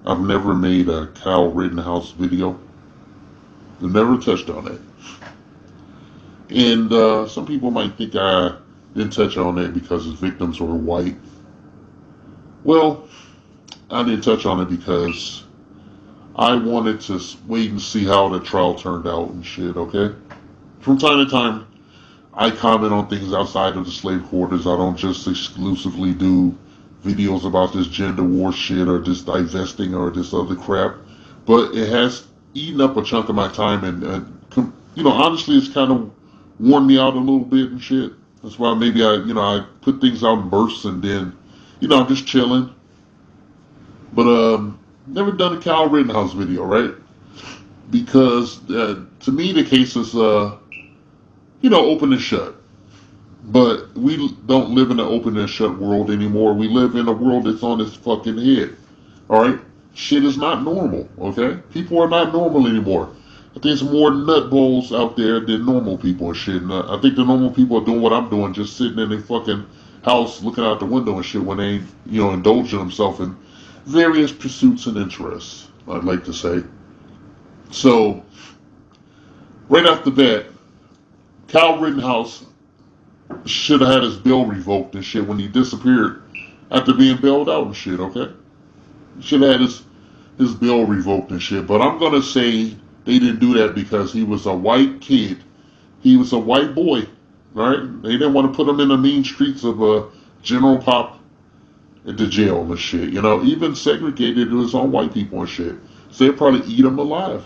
I've never made a Kyle Rittenhouse video. I've never touched on it. And some people might think I didn't touch on it because his victims were white. Well, I didn't touch on it because I wanted to wait and see how the trial turned out and shit, okay? From time to time, I comment on things outside of the slave quarters. I don't just exclusively do videos about this gender war shit or this divesting or this other crap. But it has eaten up a chunk of my time and honestly, it's kind of worn me out a little bit and shit. That's why maybe I put things out in bursts and then, I'm just chilling. But, never done a Kyle Rittenhouse video, right? Because, to me, the case is, open and shut. But we don't live in an open and shut world anymore. We live in a world that's on its fucking head. Alright? Shit is not normal, okay? People are not normal anymore. I think there's more nutballs out there than normal people and shit. And I think the normal people are doing what I'm doing, just sitting in their fucking house looking out the window and shit when they ain't, indulging themselves in various pursuits and interests, I'd like to say. So, right off the bat, Kyle Rittenhouse should have had his bail revoked and shit when he disappeared after being bailed out and shit, okay? Should have had his bail revoked and shit. But I'm going to say they didn't do that because he was a white kid. He was a white boy, right? They didn't want to put him in the mean streets of General Pop into jail and shit. Even segregated to his own white people and shit. So they'd probably eat him alive.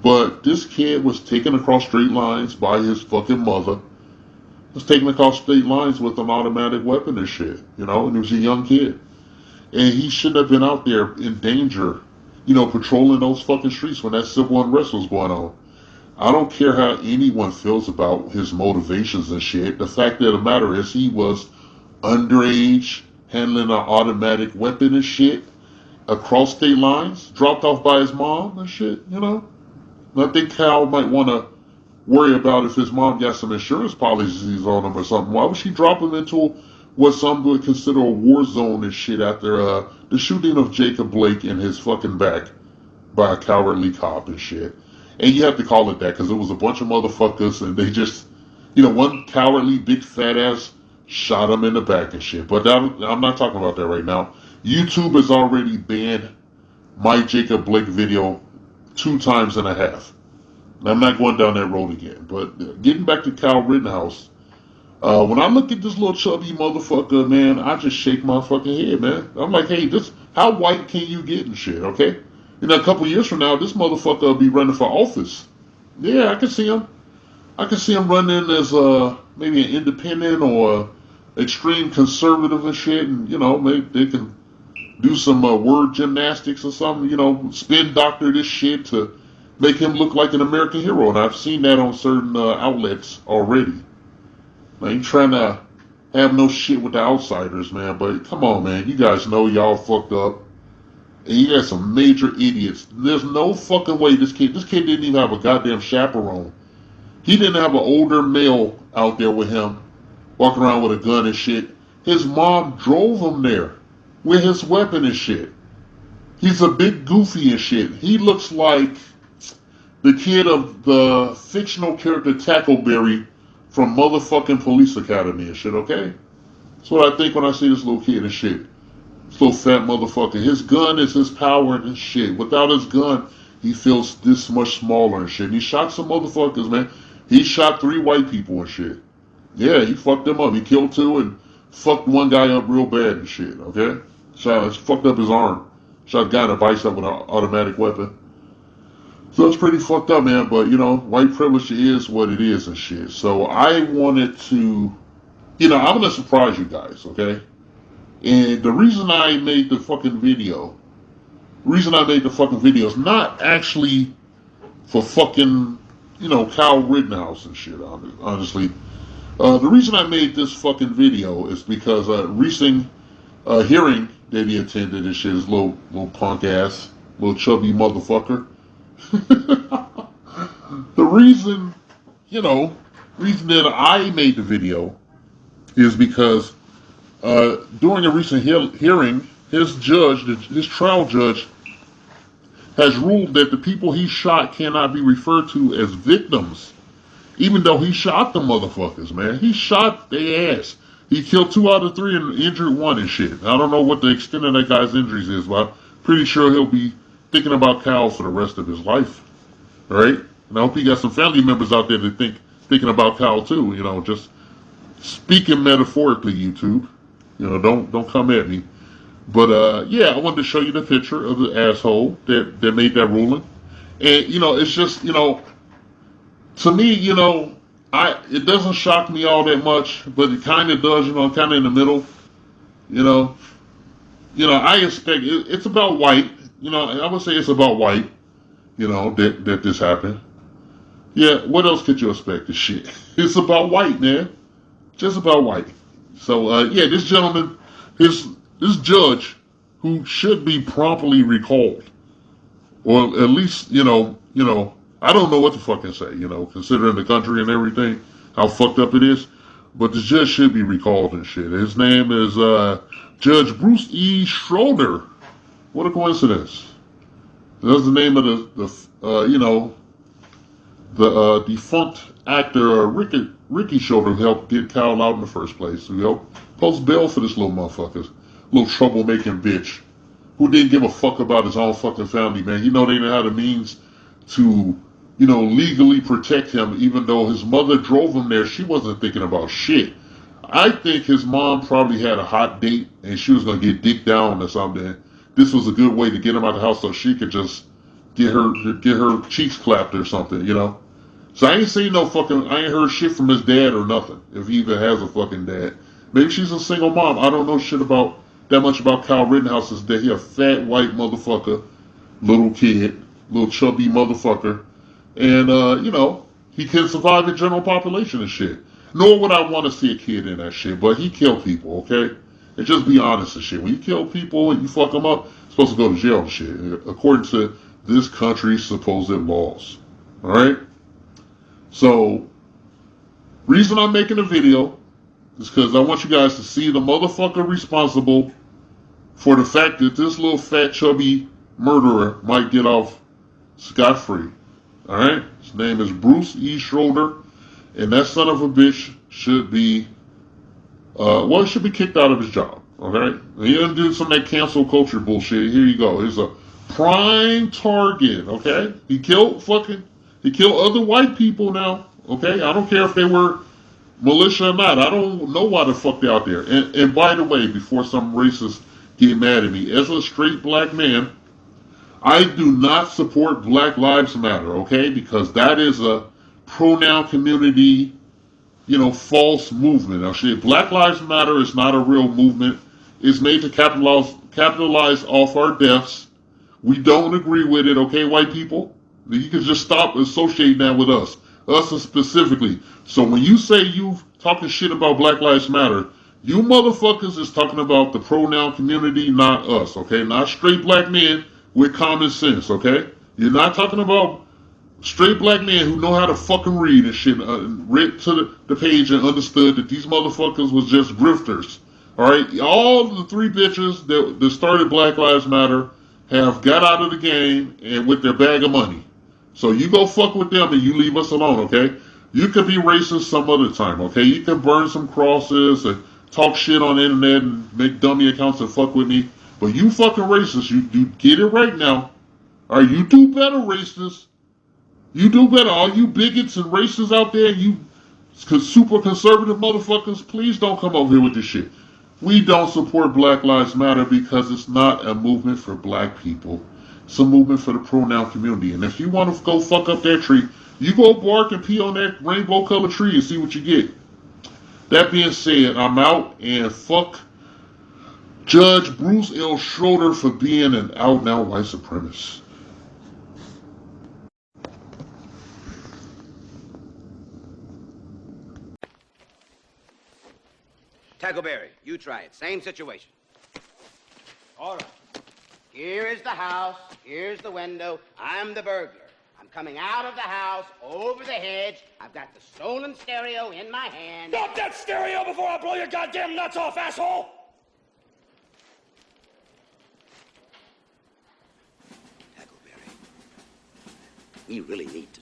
But this kid was taken across straight lines by his fucking mother. Was taken across state lines with an automatic weapon and shit, and he was a young kid. And he shouldn't have been out there in danger, patrolling those fucking streets when that civil unrest was going on. I don't care how anyone feels about his motivations and shit. The fact of the matter is he was underage, handling an automatic weapon and shit, across state lines, dropped off by his mom and shit, And I think Cal might want to worry about if his mom got some insurance policies on him or something. Why would she drop him into what some would consider a war zone and shit after the shooting of Jacob Blake in his fucking back by a cowardly cop and shit? And you have to call it that because it was a bunch of motherfuckers and they just, one cowardly big fat ass shot him in the back and shit. But I'm not talking about that right now. YouTube has already banned my Jacob Blake video 2.5 times. I'm not going down that road again. But getting back to Kyle Rittenhouse, when I look at this little chubby motherfucker, man, I just shake my fucking head, man. I'm like, hey, how white can you get and shit, okay? A couple years from now, this motherfucker will be running for office. Yeah, I can see him. I can see him running as maybe an independent or extreme conservative and shit, and maybe they can do some word gymnastics or something, spin doctor this shit to make him look like an American hero. And I've seen that on certain outlets already. I ain't trying to have no shit with the outsiders, man, but come on, man. You guys know y'all fucked up. And you got some major idiots. There's no fucking way this kid didn't even have a goddamn chaperone. He didn't have an older male out there with him, walking around with a gun and shit. His mom drove him there with his weapon and shit. He's a big goofy and shit. He looks like the kid of the fictional character Tackleberry from motherfucking Police Academy and shit, okay? That's what I think when I see this little kid and shit. This little fat motherfucker. His gun is his power and shit. Without his gun, he feels this much smaller and shit. And he shot some motherfuckers, man. He shot 3 white people and shit. Yeah, he fucked them up. He killed 2 and fucked one guy up real bad and shit, okay? Fucked up his arm. Shot a guy in the bicep with an automatic weapon. So it's pretty fucked up, man. But, white privilege is what it is and shit. So I wanted to, I'm going to surprise you guys, okay? And the reason I made the fucking video is not actually for fucking, Kyle Rittenhouse and shit, honestly. The reason I made this fucking video is because recent hearing that he attended and shit, his little punk ass, little chubby motherfucker. The reason that I made the video is because during a recent hearing, his judge, his trial judge, has ruled that the people he shot cannot be referred to as victims, even though he shot the motherfuckers, man. He shot their ass. He killed 2 out of 3 and injured 1 and shit. I don't know what the extent of that guy's injuries is, but I'm pretty sure he'll be thinking about Cal for the rest of his life. All right? And I hope he got some family members out there that thinking about Cal too. You know, just speaking metaphorically, YouTube. You know, don't come at me. But yeah, I wanted to show you the picture of the asshole that made that ruling. And you know, it's just, you know, to me, you know, it doesn't shock me all that much, but it kind of does. You know, kind of in the middle. You know, I expect it's about white. You know, I would say it's about white. You know that this happened. Yeah, what else could you expect? This shit. It's about white, man. Just about white. So yeah, this gentleman, this judge, who should be promptly recalled, or at least I don't know what to fucking say. You know, considering the country and everything, how fucked up it is. But the judge should be recalled and shit. His name is Judge Bruce E. Schroeder. What a coincidence. That's the name of the defunct actor Ricky Schroeder, who helped get Kyle out in the first place. Who helped post bail for this little motherfucker, little troublemaking bitch, who didn't give a fuck about his own fucking family, man. You know they didn't have the means to, legally protect him, even though his mother drove him there. She wasn't thinking about shit. I think his mom probably had a hot date and she was gonna get dicked down or something. This was a good way to get him out of the house so she could just get her cheeks clapped or something, So I ain't heard shit from his dad or nothing, if he even has a fucking dad. Maybe she's a single mom. I don't know shit about that much about Kyle Rittenhouse's dad. He a fat white motherfucker, little kid, little chubby motherfucker, and he can survive the general population and shit. Nor would I want to see a kid in that shit, but he killed people, okay? And just be honest and shit. When you kill people and you fuck them up, you're supposed to go to jail and shit, according to this country's supposed laws. Alright? So, reason I'm making a video is because I want you guys to see the motherfucker responsible for the fact that this little fat chubby murderer might get off scot-free. Alright? His name is Bruce E. Schroeder, and that son of a bitch should be should be kicked out of his job. Okay? He doesn't do some of that cancel culture bullshit. Here you go. He's a prime target. Okay? He killed other white people now. Okay? I don't care if they were militia or not. I don't know why the fuck they're out there. And by the way, before some racists get mad at me, as a straight black man, I do not support Black Lives Matter, okay? Because that is a pronoun community, false movement. Now, shit, Black Lives Matter is not a real movement. It's made to capitalize off our deaths. We don't agree with it, okay, white people? You can just stop associating that with us specifically. So when you say you talking shit about Black Lives Matter, you motherfuckers is talking about the pronoun community, not us, okay? Not straight black men with common sense, okay? You're not talking about straight black men who know how to fucking read and shit, read to the page and understood that these motherfuckers was just grifters. Alright? All the 3 bitches that started Black Lives Matter have got out of the game and with their bag of money. So you go fuck with them and you leave us alone, okay? You can be racist some other time, okay? You can burn some crosses and talk shit on the internet and make dummy accounts and fuck with me. But you fucking racist, you get it right now. Alright, you do better, racists. You do better. All you bigots and racists out there, you super conservative motherfuckers, please don't come over here with this shit. We don't support Black Lives Matter because it's not a movement for black people. It's a movement for the pronoun community. And if you want to go fuck up that tree, you go bark and pee on that rainbow colored tree and see what you get. That being said, I'm out, and fuck Judge Bruce L. Schroeder for being an out-and-out white supremacist. Tackleberry, you try it. Same situation. All right. Here is the house. Here's the window. I'm the burglar. I'm coming out of the house, over the hedge. I've got the stolen stereo in my hand. Stop that stereo before I blow your goddamn nuts off, asshole! we really need to